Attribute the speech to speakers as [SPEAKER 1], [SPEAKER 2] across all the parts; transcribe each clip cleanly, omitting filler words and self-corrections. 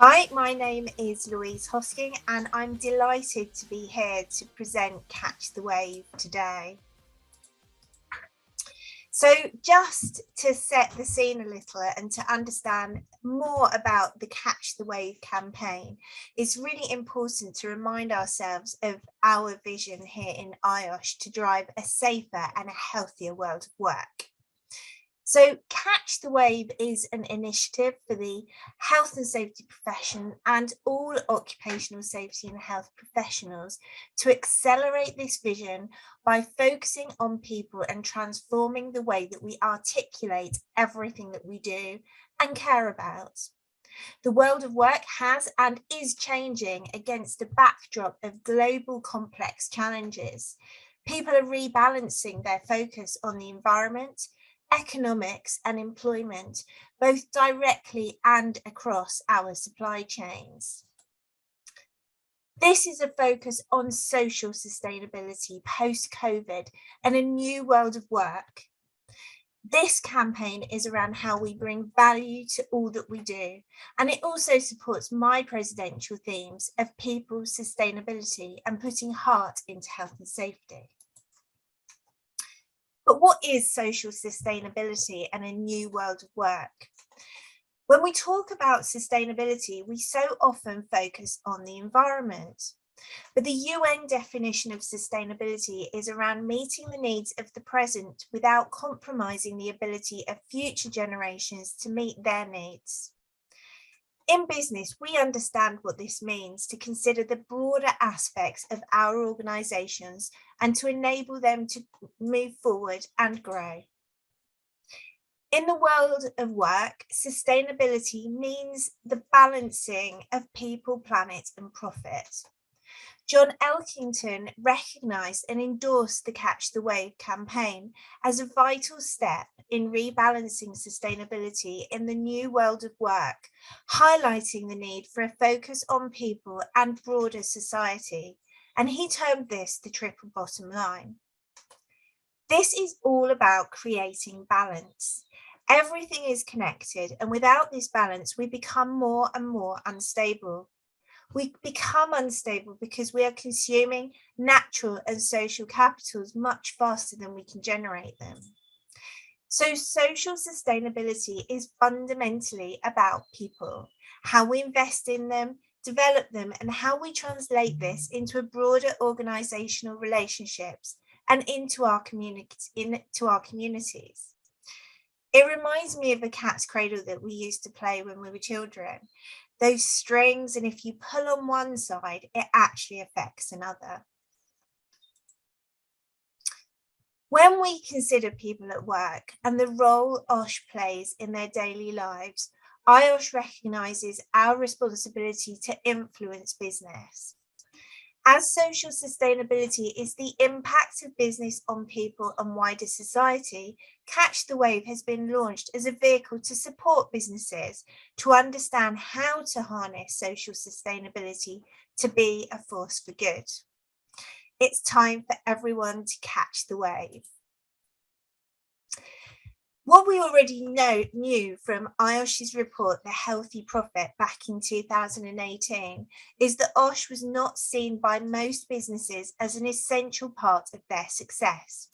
[SPEAKER 1] Hi, my name is Louise Hosking, and I'm delighted to be here to present Catch the Wave today. So just to set the scene a little and to understand more about the Catch the Wave campaign, it's really important to remind ourselves of our vision here in IOSH to drive a safer and a healthier world of work. So Catch the Wave is an initiative for the health and safety profession and all occupational safety and health professionals to accelerate this vision by focusing on people and transforming the way that we articulate everything that we do and care about. The world of work has and is changing against a backdrop of global complex challenges. People are rebalancing their focus on the environment, economics and employment, both directly and across our supply chains. This is a focus on social sustainability post-COVID and a new world of work. This campaign is around how we bring value to all that we do, and it also supports my presidential themes of people, sustainability, and putting heart into health and safety. But what is social sustainability and a new world of work? When we talk about sustainability, we so often focus on the environment. But the UN definition of sustainability is around meeting the needs of the present without compromising the ability of future generations to meet their needs. In business, we understand what this means to consider the broader aspects of our organisations and to enable them to move forward and grow. In the world of work, sustainability means the balancing of people, planet and profit. John Elkington recognised and endorsed the Catch the Wave campaign as a vital step in rebalancing sustainability in the new world of work, highlighting the need for a focus on people and broader society, and he termed this the triple bottom line. This is all about creating balance. Everything is connected, and without this balance, we become more and more unstable. We become unstable because we are consuming natural and social capitals much faster than we can generate them. So social sustainability is fundamentally about people, how we invest in them, develop them, and how we translate this into a broader organizational relationships and into our communities. It reminds me of a cat's cradle that we used to play when we were children. Those strings, and if you pull on one side, it actually affects another. When we consider people at work and the role OHSE plays in their daily lives, IOSH recognises our responsibility to influence business. As social sustainability is the impact of business on people and wider society, Catch the Wave has been launched as a vehicle to support businesses to understand how to harness social sustainability to be a force for good. It's time for everyone to catch the wave. What we already knew from IOSH's report, The Healthy Profit, back in 2018, is that OHSE was not seen by most businesses as an essential part of their success.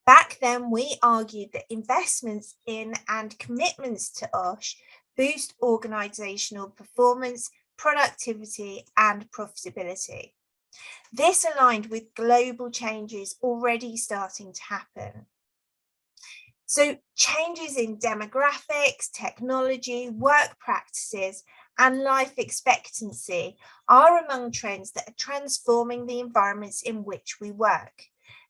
[SPEAKER 1] Back then, we argued that investments in and commitments to OHSE boost organisational performance, productivity, and profitability. This aligned with global changes already starting to happen. So changes in demographics, technology, work practices, and life expectancy are among trends that are transforming the environments in which we work.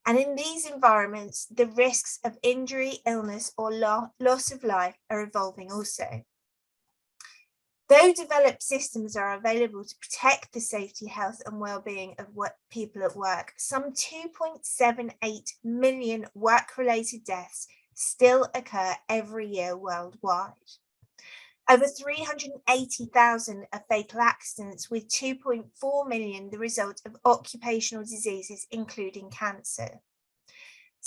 [SPEAKER 1] And in these environments, the risks of injury, illness, or loss of life are evolving also. Though developed systems are available to protect the safety, health, and well-being of people at work, some 2.78 million work-related deaths still occur every year worldwide. Over 380,000 are fatal accidents, with 2.4 million the result of occupational diseases, including cancer.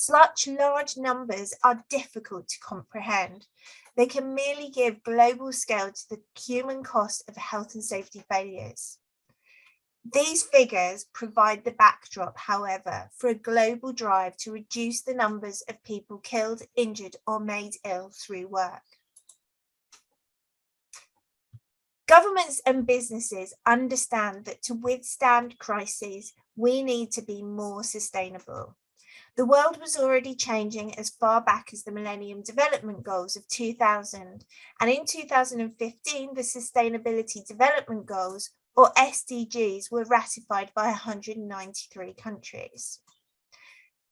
[SPEAKER 1] Such large numbers are difficult to comprehend. They can merely give global scale to the human cost of health and safety failures. These figures provide the backdrop, however, for a global drive to reduce the numbers of people killed, injured, or made ill through work. Governments and businesses understand that to withstand crises, we need to be more sustainable. The world was already changing as far back as the Millennium Development Goals of 2000, and in 2015, the Sustainability Development Goals, or SDGs, were ratified by 193 countries.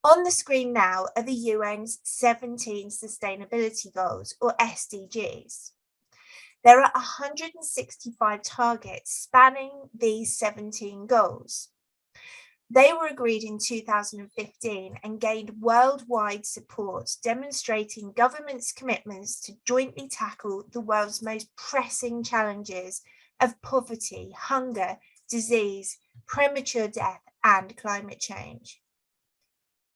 [SPEAKER 1] On the screen now are the UN's 17 Sustainability Goals, or SDGs. There are 165 targets spanning these 17 goals. They were agreed in 2015 and gained worldwide support, demonstrating governments' commitments to jointly tackle the world's most pressing challenges of poverty, hunger, disease, premature death, and climate change.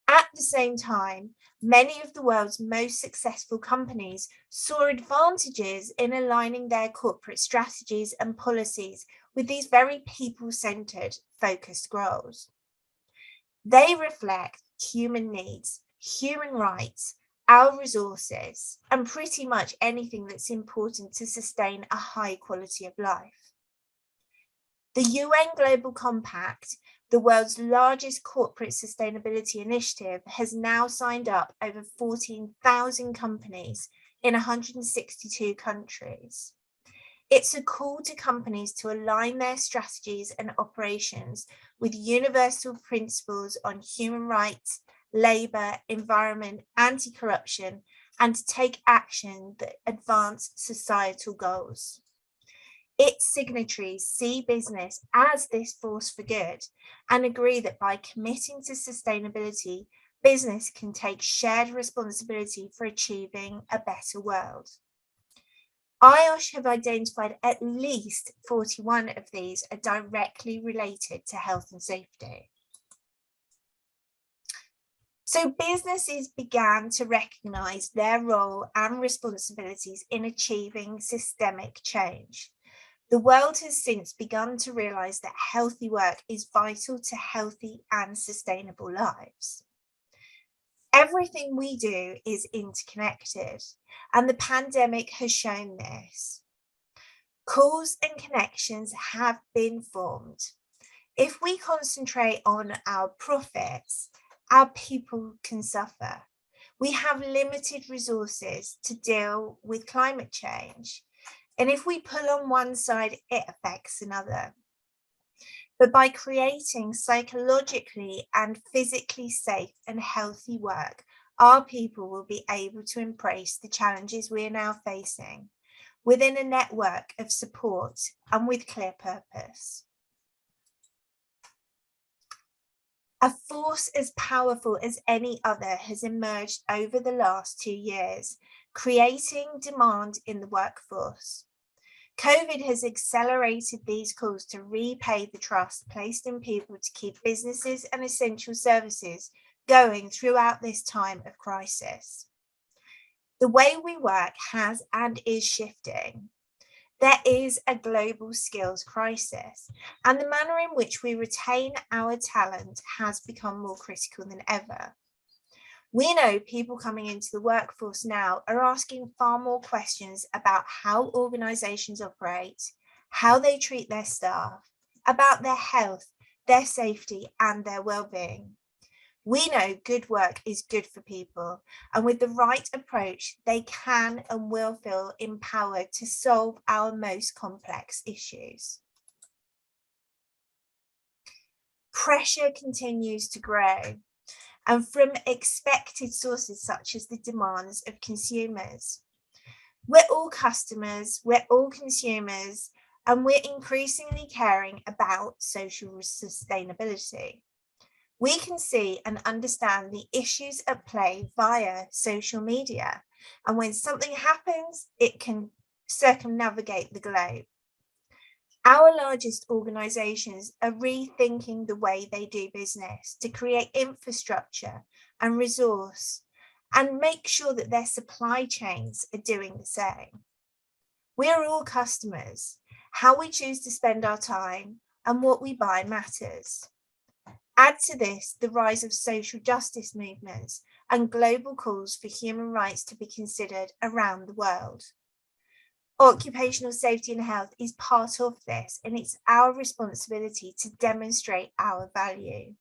[SPEAKER 1] At the same time, many of the world's most successful companies saw advantages in aligning their corporate strategies and policies with these very people-centered, focused goals. They reflect human needs, human rights, our resources, and pretty much anything that's important to sustain a high quality of life. The UN Global Compact, the world's largest corporate sustainability initiative, has now signed up over 14,000 companies in 162 countries. It's a call to companies to align their strategies and operations with universal principles on human rights, labour, environment, anti-corruption, and to take action that advance societal goals. Its signatories see business as this force for good and agree that by committing to sustainability, business can take shared responsibility for achieving a better world. IOSH have identified at least 41 of these are directly related to health and safety. So businesses began to recognise their role and responsibilities in achieving systemic change. The world has since begun to realise that healthy work is vital to healthy and sustainable lives. Everything we do is interconnected, and the pandemic has shown this. Calls and connections have been formed. If we concentrate on our profits, our people can suffer. We have limited resources to deal with climate change. And if we pull on one side, it affects another. But by creating psychologically and physically safe and healthy work, our people will be able to embrace the challenges we are now facing within a network of support and with clear purpose. A force as powerful as any other has emerged over the last 2 years, creating demand in the workforce. COVID has accelerated these calls to repay the trust placed in people to keep businesses and essential services going throughout this time of crisis. The way we work has and is shifting. There is a global skills crisis, and the manner in which we retain our talent has become more critical than ever. We know people coming into the workforce now are asking far more questions about how organisations operate, how they treat their staff, about their health, their safety, and their well-being. We know good work is good for people, and with the right approach, they can and will feel empowered to solve our most complex issues. Pressure continues to grow, and from expected sources such as the demands of consumers. We're all customers, we're all consumers, and we're increasingly caring about social sustainability. We can see and understand the issues at play via social media, and when something happens, it can circumnavigate the globe. Our largest organisations are rethinking the way they do business to create infrastructure and resource and make sure that their supply chains are doing the same. We are all customers. How we choose to spend our time and what we buy matters. Add to this the rise of social justice movements and global calls for human rights to be considered around the world. Occupational safety and health is part of this, and it's our responsibility to demonstrate our value.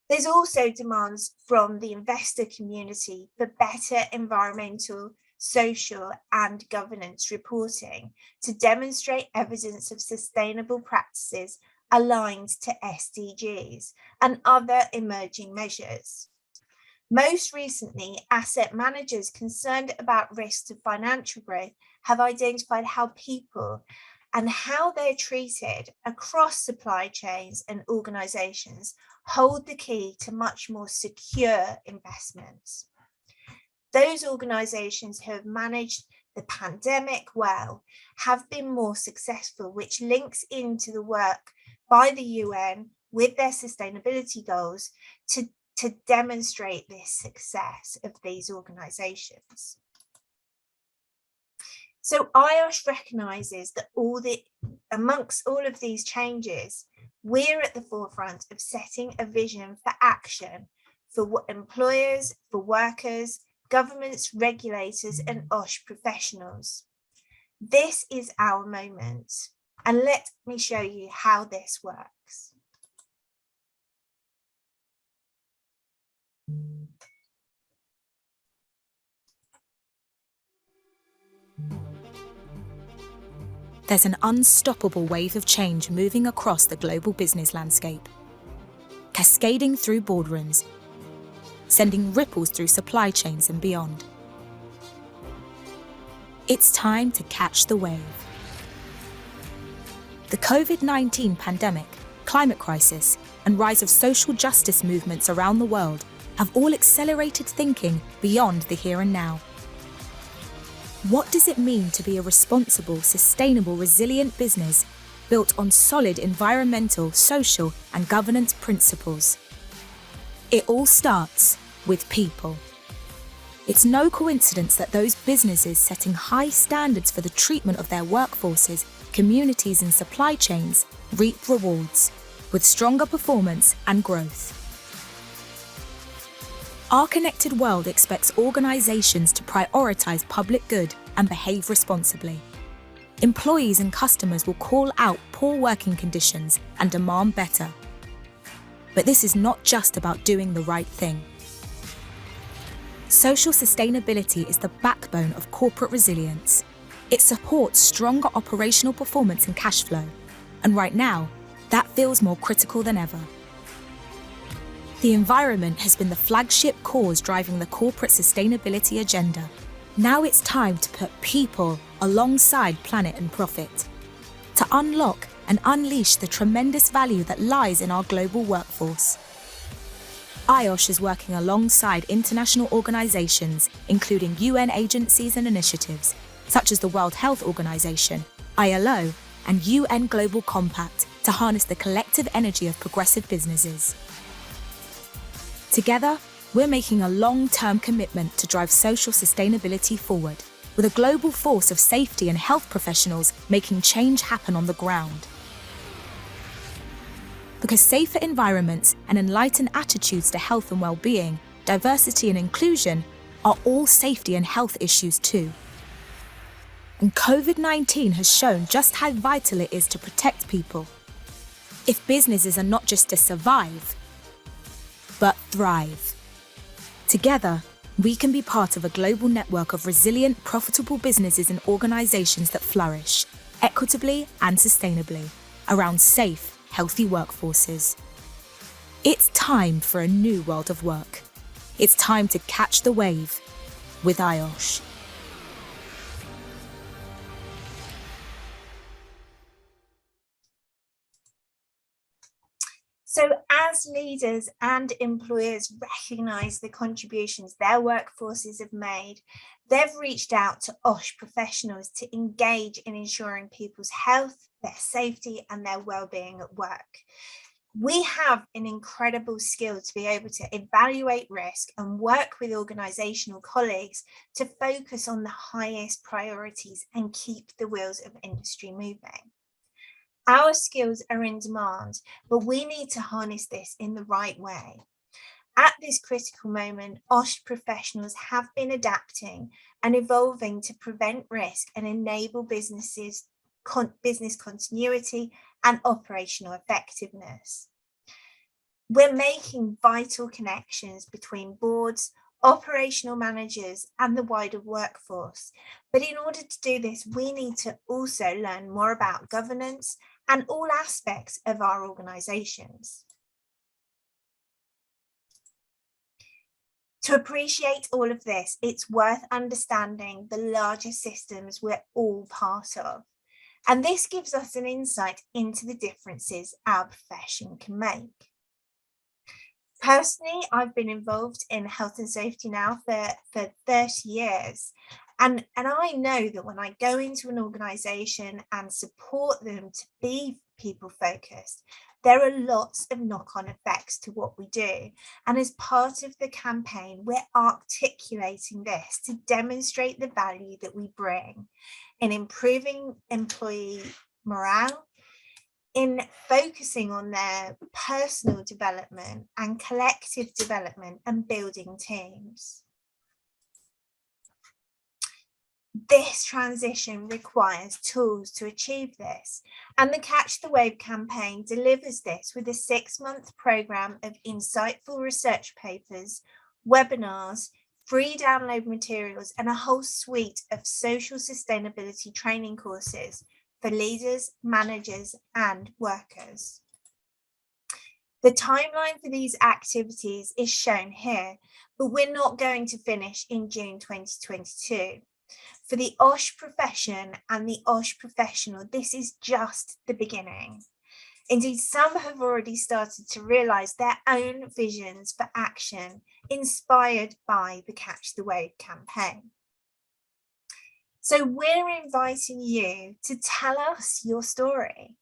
[SPEAKER 1] There's also demands from the investor community for better environmental, social, and governance reporting to demonstrate evidence of sustainable practices aligned to SDGs and other emerging measures. Most recently, asset managers concerned about risks of financial growth have identified how people and how they're treated across supply chains and organisations hold the key to much more secure investments. Those organisations who have managed the pandemic well have been more successful, which links into the work by the UN with their sustainability goals to demonstrate this success of these organisations. So IOSH recognises that amongst all of these changes, we're at the forefront of setting a vision for action for employers, for workers, governments, regulators, and OHSE professionals. This is our moment, and let me show you how this works.
[SPEAKER 2] There's an unstoppable wave of change moving across the global business landscape, cascading through boardrooms, sending ripples through supply chains and beyond. It's time to catch the wave. The COVID-19 pandemic, climate crisis, and rise of social justice movements around the world have all accelerated thinking beyond the here and now. What does it mean to be a responsible, sustainable, resilient business built on solid environmental, social, and governance principles? It all starts with people. It's no coincidence that those businesses setting high standards for the treatment of their workforces, communities, and supply chains reap rewards with stronger performance and growth. Our connected world expects organisations to prioritise public good and behave responsibly. Employees and customers will call out poor working conditions and demand better. But this is not just about doing the right thing. Social sustainability is the backbone of corporate resilience. It supports stronger operational performance and cash flow. And right now, that feels more critical than ever. The environment has been the flagship cause driving the corporate sustainability agenda. Now it's time to put people alongside planet and profit, to unlock and unleash the tremendous value that lies in our global workforce. IOSH is working alongside international organisations, including UN agencies and initiatives, such as the World Health Organization, ILO, and UN Global Compact to harness the collective energy of progressive businesses. Together, we're making a long-term commitment to drive social sustainability forward, with a global force of safety and health professionals making change happen on the ground. Because safer environments and enlightened attitudes to health and well-being, diversity and inclusion are all safety and health issues too. And COVID-19 has shown just how vital it is to protect people. If businesses are not just to survive, but thrive. Together, we can be part of a global network of resilient, profitable businesses and organisations that flourish, equitably and sustainably, around safe, healthy workforces. It's time for a new world of work. It's time to catch the wave with IOSH.
[SPEAKER 1] So As leaders and employers recognise the contributions their workforces have made, they've reached out to OHSE professionals to engage in ensuring people's health, their safety and their well-being at work. We have an incredible skill to be able to evaluate risk and work with organisational colleagues to focus on the highest priorities and keep the wheels of industry moving. Our skills are in demand, but we need to harness this in the right way. At this critical moment, OHSE professionals have been adapting and evolving to prevent risk and enable business continuity and operational effectiveness. We're making vital connections between boards, operational managers and the wider workforce. But in order to do this, we need to also learn more about governance and all aspects of our organisations. To appreciate all of this, it's worth understanding the larger systems we're all part of. And this gives us an insight into the differences our profession can make. Personally, I've been involved in health and safety now for 30 years. And I know that when I go into an organisation and support them to be people focused, there are lots of knock-on effects to what we do. And as part of the campaign, we're articulating this to demonstrate the value that we bring in improving employee morale, in focusing on their personal development and collective development and building teams. This transition requires tools to achieve this, and the Catch the Wave campaign delivers this with a 6-month programme of insightful research papers, webinars, free download materials, and a whole suite of social sustainability training courses for leaders, managers, and workers. The timeline for these activities is shown here, but we're not going to finish in June 2022. For the OHSE profession and the OHSE professional, this is just the beginning. Indeed, some have already started to realise their own visions for action inspired by the Catch the Wave campaign. So we're inviting you to tell us your story.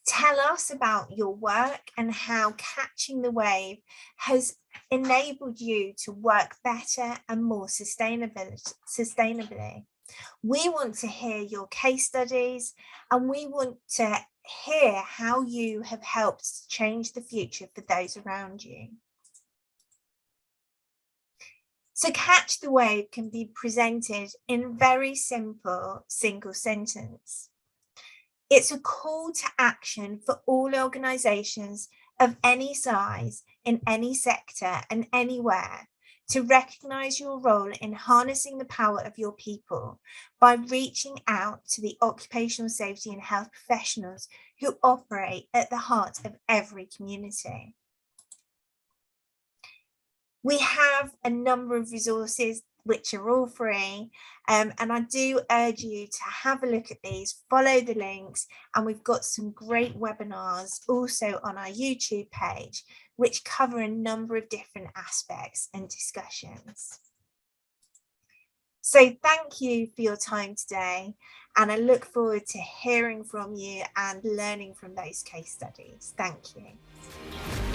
[SPEAKER 1] Tell us about your work and how catching the wave has enabled you to work better and more sustainably. We want to hear your case studies, and we want to hear how you have helped change the future for those around you. So Catch the Wave can be presented in a very simple single sentence. It's a call to action for all organisations of any size, in any sector and anywhere, to recognise your role in harnessing the power of your people by reaching out to the occupational safety and health professionals who operate at the heart of every community. We have a number of resources which are all free, and I do urge you to have a look at these, follow the links, and we've got some great webinars also on our YouTube page which cover a number of different aspects and discussions. So thank you for your time today, and I look forward to hearing from you and learning from those case studies. Thank you.